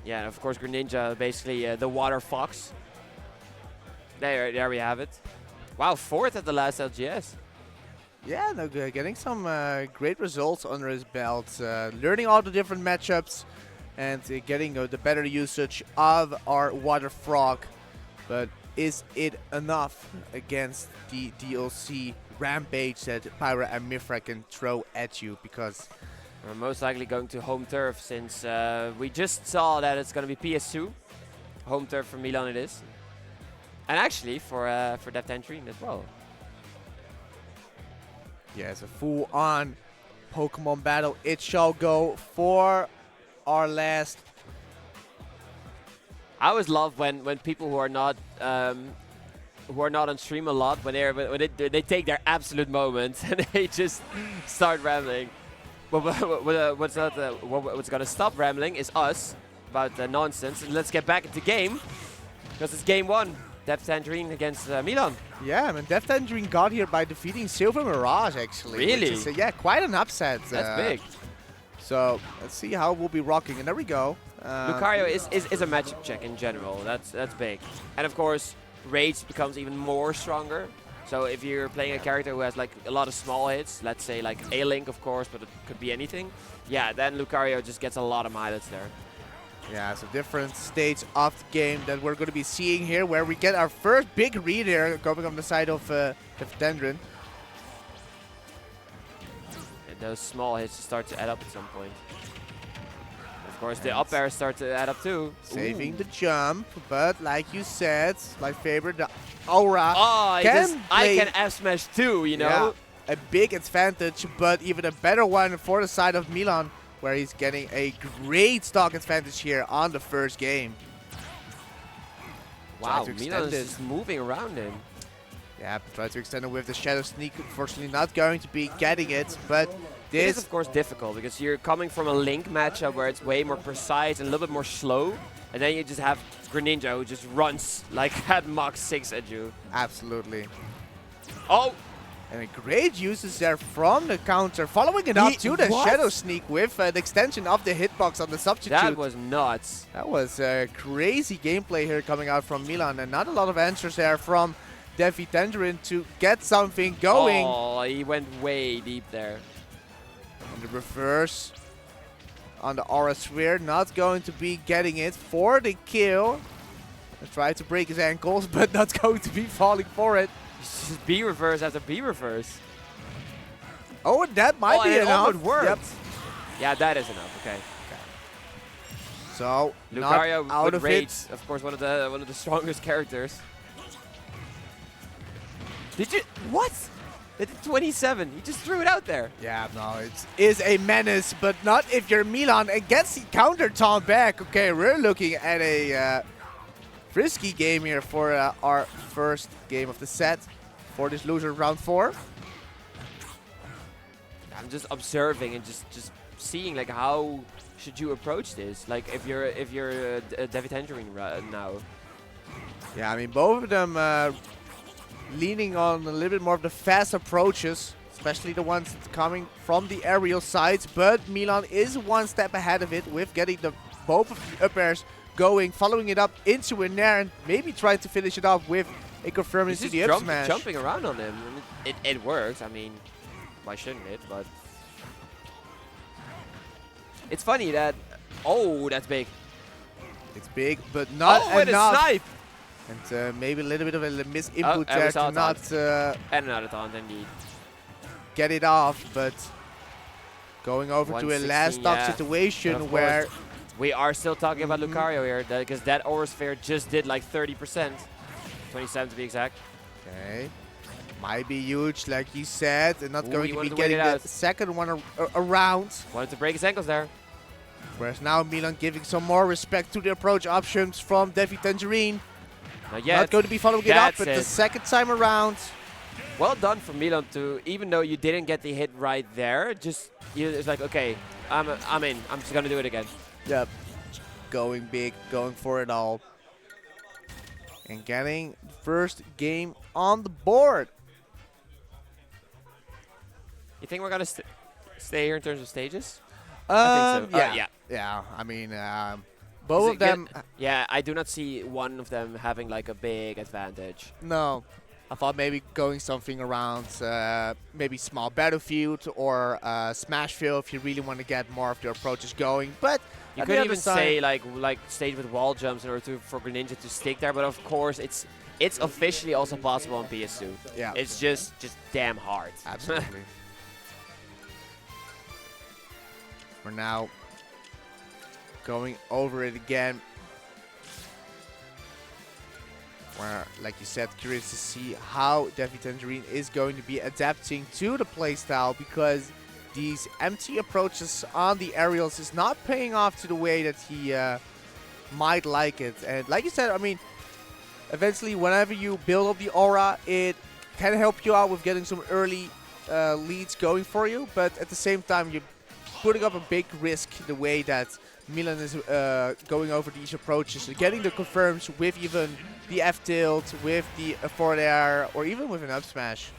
Yeah, and of course Greninja, basically the water fox. There we have it. Wow, 4th at the last LGS. Yeah, no, getting some great results under his belt, learning all the different matchups, and getting the better usage of our water frog. But is it enough against the DLC rampage that Pyra and Mifra can throw at you? Because We're most likely going to home turf since we just saw that it's going to be PS2. Home turf for Milan it is. And actually for DeviTangerine as well. yeah, it's a full-on Pokemon battle. It shall go for our last. I always love when people who are not on stream a lot when they take their absolute moments and they just start rambling. But what's gonna stop rambling is us about nonsense, and let's get back into game because it's game 1. DeviTangerine against Milan. Yeah, I mean, DeviTangerine got here by defeating Silver Mirage, actually. Really? Which is, yeah, quite an upset. That's big. So let's see how we'll be rocking. And there we go. Lucario is a matchup check in general. That's big. And of course, Rage becomes even more stronger. So if you're playing a character who has like a lot of small hits, let's say like A-Link, of course, but it could be anything. Yeah, then Lucario just gets a lot of mileage there. Yeah, so different stages of the game that we're going to be seeing here, where we get our first big read here coming on the side of DeviTangerine. And those small hits start to add up at some point. Of course, the up airs start to add up too. Saving Ooh. the jump, but like you said, my favorite, the Aura. Oh, I play- can F smash too, you know? Yeah, a big advantage, but even a better one for the side of Milan, where he's getting a great stock advantage here on the first game. Wow, Try to Milan extend is it. just moving around him. Yeah, try to extend it with the Shadow Sneak. Unfortunately, not going to be getting it, but It is, this. of course, difficult because you're coming from a Link matchup where it's way more precise and a little bit more slow. And then you just have Greninja who just runs like at Mach 6 at you. Absolutely. Oh! And a great uses there from the counter, following it up to the What? Shadow Sneak with the extension of the hitbox on the substitute. That was nuts. That was crazy gameplay here coming out from Milan, and not a lot of answers there from DeviTangerine to get something going. Oh, he went way deep there. And the reverse on the Aura Sphere, not going to be getting it for the kill. Tried to break his ankles, but not going to be falling for it. Just B reverse after B reverse. Oh, and that might be and it enough. almost worked. Yep. Yeah, that is enough. Okay. So Lucario not out with of Rage, it. of course, one of the strongest characters. Did you what? They did 27. He just threw it out there. Yeah, no, it is a menace, but not if you're Milan and gets the counter taunt back. Okay, we're looking at a risky game here for our first game of the set for this loser round 4. I'm just observing and just seeing like how should you approach this? Like if you're DeviTangerine now. Yeah, I mean both of them leaning on a little bit more of the fast approaches, especially the ones coming from the aerial sides. But Milan is one step ahead of it with getting both of the up airs going, following it up into a nair, and maybe trying to finish it off with a confirm He's into just the up smash. jumping around on him. I mean, it works. I mean, why shouldn't it? But it's funny that that's big. It's big, but not with enough. a snipe. And maybe a little bit of a misinput and we there saw to a not And another taunt indeed. get it off, but going over to a last 116, stock yeah. situation But of where course, we are still talking about Lucario here because that Aura Sphere just did like 30%. 27 to be exact. okay, might be huge, like you said, and not Ooh, going he to be wanted to wait getting it the out. second one around. Wanted to break his ankles there. Whereas now Milan giving some more respect to the approach options from Tangerine. Not yet. Not going to be following it up, That's but it. the second time around. Well done for Milan to, even though you didn't get the hit right there, it's like, okay, I'm in. I'm just gonna do it again. Yep. Going big, going for it all. And getting the first game on the board. You think we're gonna stay here in terms of stages? I think so. Yeah. Yeah. Yeah. I mean, Both of them. Yeah, I do not see one of them having like a big advantage. No. I thought maybe going something around maybe small battlefield or smash field if you really want to get more of the approaches going. But you could even say like stage with wall jumps in order for Greninja to stick there. But of course, it's officially also possible on PS2. Yeah. It's just damn hard. Absolutely. We're now going over it again. Where, like you said, curious to see how DeviTangerine is going to be adapting to the playstyle, because these empty approaches on the aerials is not paying off to the way that he might like it. And like you said, I mean, eventually whenever you build up the aura, it can help you out with getting some early leads going for you, but at the same time you're putting up a big risk the way that Milan is going over these approaches, getting the confirms with even the F tilt, with the forward air, or even with an up smash.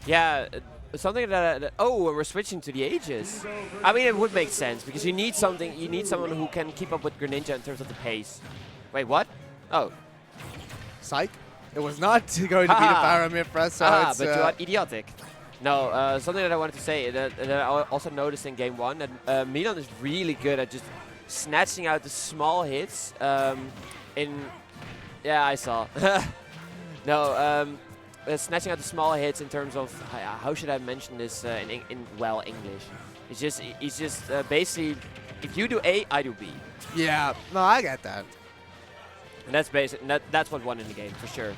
Yeah, something that oh, we're switching to the ages. I mean, it would make sense because you need something. You need someone who can keep up with Greninja in terms of the pace. Wait, what? Oh, psych! It was not going to be the Paramifra, so it's, but you are idiotic. No, something that I wanted to say that I also noticed in game one that Milan is really good at just snatching out the small hits. Yeah, I saw. No, snatching out the small hits in terms of how should I mention this in well English? It's just basically if you do A, I do B. Yeah, no, I get that. And that's basic. That's what won in the game for sure.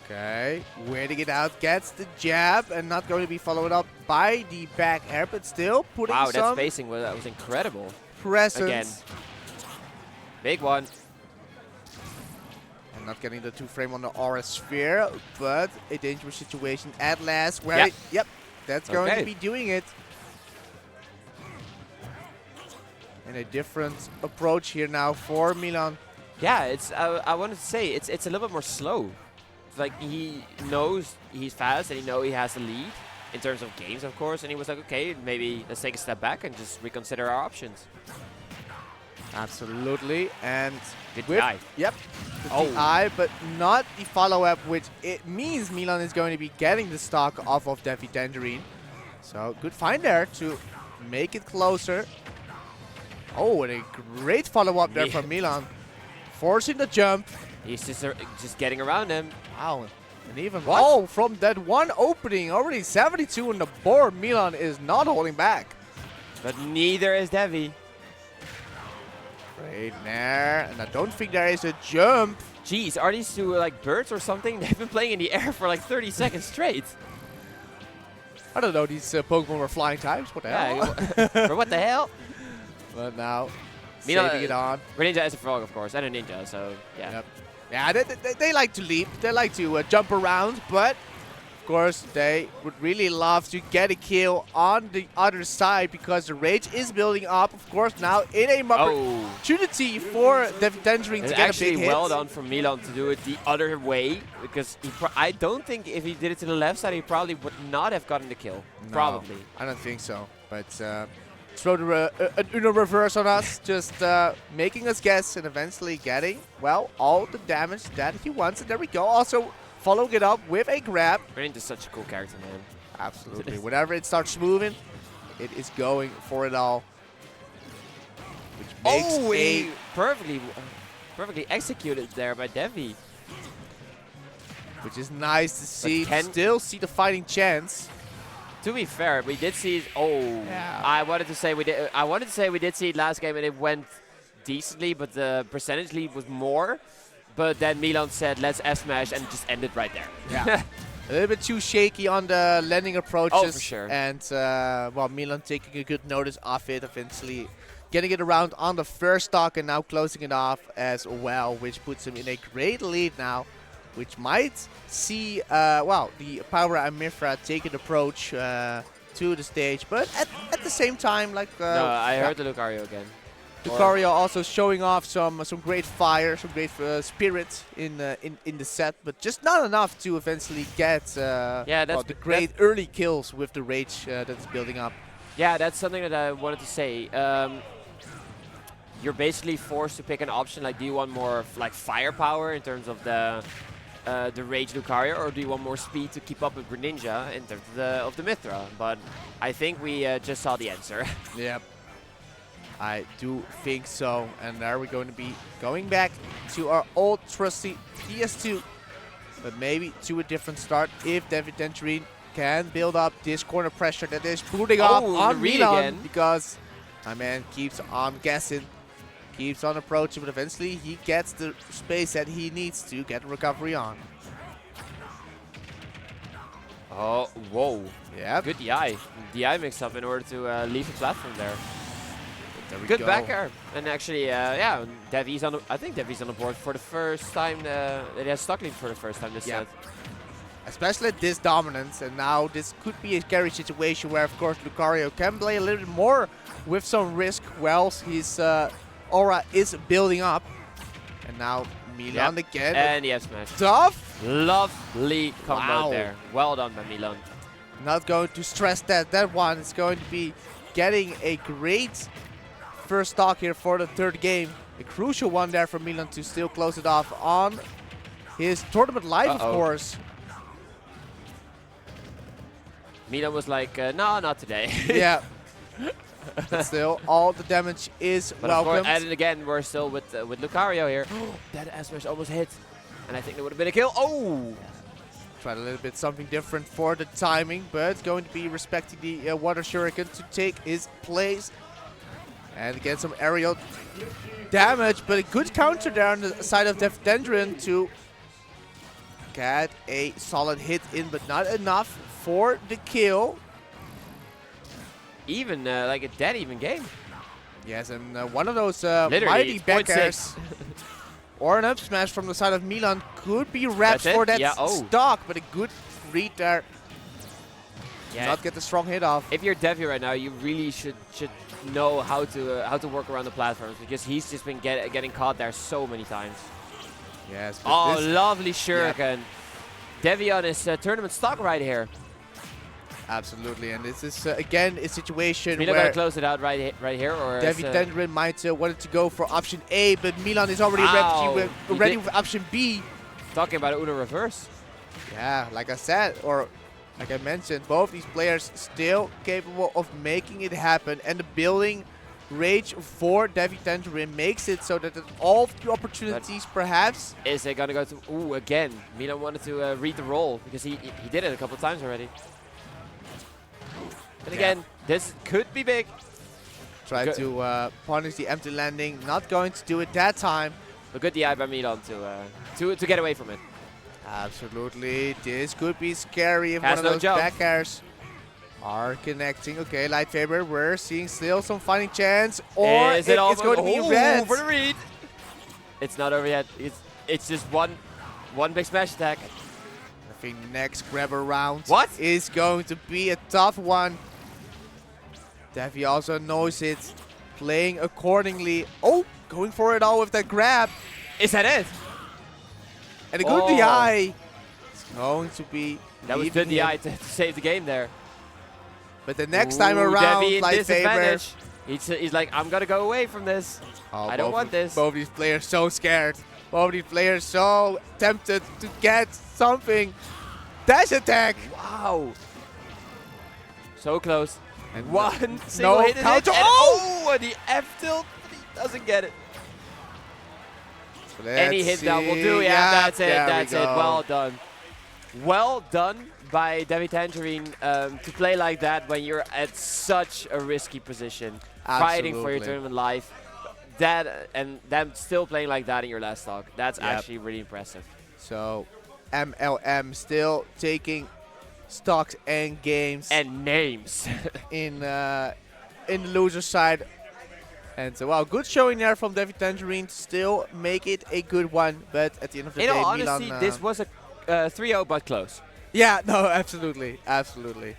Okay, waiting it out, gets the jab, and not going to be followed up by the back air, but still putting some that spacing was incredible. Presence. Again. Big one. And not getting the 2-frame on the aura sphere, but a dangerous situation at last, where yep, that's going to be doing it. And a different approach here now for Milan. Yeah, it's I wanted to say it's a little bit more slow. Like he knows he's fast and he has the lead in terms of games, of course, and he was like, okay, maybe let's take a step back and just reconsider our options. Absolutely, and good DI. Yep, the DI, but not the follow-up, which it means Milan is going to be getting the stock off of DeviTangerine. So good find there to make it closer. Oh, and a great follow-up there from Milan, forcing the jump. He's just getting around him. Wow. And even from that one opening, already 72 on the board, Milan is not holding back. But neither is Devi. Great there. And I don't think there is a jump. Jeez, are these two like birds or something? They've been playing in the air for like 30 seconds straight. I don't know, these Pokemon were flying types. What the hell? What the hell? But now, Milan, saving it on. Greninja is a frog, of course, and a ninja, so yeah. Yep. Yeah, they like to leap, they like to jump around, but of course they would really love to get a kill on the other side because the rage is building up. Of course, now in a opportunity for DeviTangerine to get a big hit. Actually, well done for Milan to do it the other way, because I don't think if he did it to the left side, he probably would not have gotten the kill. No, probably. I don't think so, but throw an Uno reverse on us, just making us guess and eventually getting, well, all the damage that he wants. And there we go. Also following it up with a grab. Greninja is such a cool character, man. Absolutely. Whenever it starts moving, it is going for it all. Which makes perfectly executed there by Devi. Which is nice to see. Still see the fighting chance. To be fair, we did see. I wanted to say we did. I wanted to say we did see it last game and it went decently, but the percentage lead was more. But then Milan said, "Let's F smash," and just ended right there. Yeah, a little bit too shaky on the landing approaches. Oh, for sure. And well, Milan taking a good notice of it, eventually getting it around on the first stock and now closing it off as well, which puts him in a great lead now. Which might see, well, the Power and Mifra take an approach to the stage, but at the same time, like no, I heard the Lucario again. Lucario also showing off some great fire, some great spirit in the set, but just not enough to eventually get the great early kills with the rage that's building up. Yeah, that's something that I wanted to say. you're basically forced to pick an option. Like, do you want more like firepower in terms of the Rage Lucario, or do you want more speed to keep up with Greninja in terms of the Mythra? But I think we just saw the answer. Yep. I do think so. And there we're going to be going back to our old trusty PS2. But maybe to a different start if DeviTangerine can build up this corner pressure that is putting up on Milan again. Because my man keeps on guessing, keeps on approaching, but eventually he gets the space that he needs to get recovery on. Oh, whoa. Yeah. Good DI. DI mix up in order to leave the platform there. Good back air. And actually, yeah, Devi's on. I think Devi's on the board for the first time. It has stock lead for the first time this set. Especially this dominance, and now this could be a scary situation where, of course, Lucario can play a little bit more with some risk whilst his aura is building up. And now Milan again. And he has smash. Tough. Lovely combo there. Well done by Milan. Not going to stress that. That one is going to be getting a great first stock here for the third game. A crucial one there for Milan to still close it off on his tournament life, of course. Milan was like, no, not today. Yeah. But still, all the damage is welcomed. And again, we're still with Lucario here. That S-Smash almost hit. And I think there would have been a kill. Oh! Tried a little bit something different for the timing, but going to be respecting the Water Shuriken to take his place. And get some aerial damage, but a good counter there on the side of DeviTangerine to get a solid hit in, but not enough for the kill. Even like a dead even game. Yes, and one of those mighty back airs or an up smash from the side of Milan could be wrapped for that stock, but a good read there. Yeah. Not get the strong hit off. If you're Devi right now, you really should know how to work around the platforms, because he's just been getting caught there so many times. Yes. Oh, lovely Shuriken. Devi on his tournament stock right here. Absolutely, and this is again a situation Milan where gonna close it out right here, or DeviTangerine might wanted to go for option A, but Milan is already ready with option B. Talking about Uno reverse. Yeah, like I said, or like I mentioned, both these players still capable of making it happen, and the building rage for DeviTangerine makes it so that all of the opportunities perhaps is it gonna go to again. Milan wanted to read the roll because he did it a couple of times already. And again, this could be big. Try to punish the empty landing. Not going to do it that time. A good DI by Milan to get away from it. Absolutely. This could be scary if one of those back airs are connecting. Okay, Lightsaber, we're seeing still some fighting chance. Or it's going to be red. For the read. It's not over yet. It's just one big smash attack. I think next grabber round is going to be a tough one. Devi also knows it, playing accordingly. Oh, going for it all with that grab. Is that it? And a good DI. It's going to be. That was good DI to save the game there. But the next time around, Lightsaber. He's like, I'm gonna go away from this. I don't want this. Both these players so scared. Both these players so tempted to get something. Dash attack. Wow. So close. And one single hit counter. And the F tilt, but he doesn't get it. Any hit that will do. Yeah, that's it. That's it. Well done. Well done by DeviTangerine to play like that when you're at such a risky position, fighting for your tournament life. That and them still playing like that in your last stock. That's actually really impressive. So MLM still taking stocks and games and names in the loser side. And so, well, good showing there from DeviTangerine to still make it a good one. But at the end of the day, honestly, this was a 3-0 but close. Yeah, no, absolutely. Absolutely.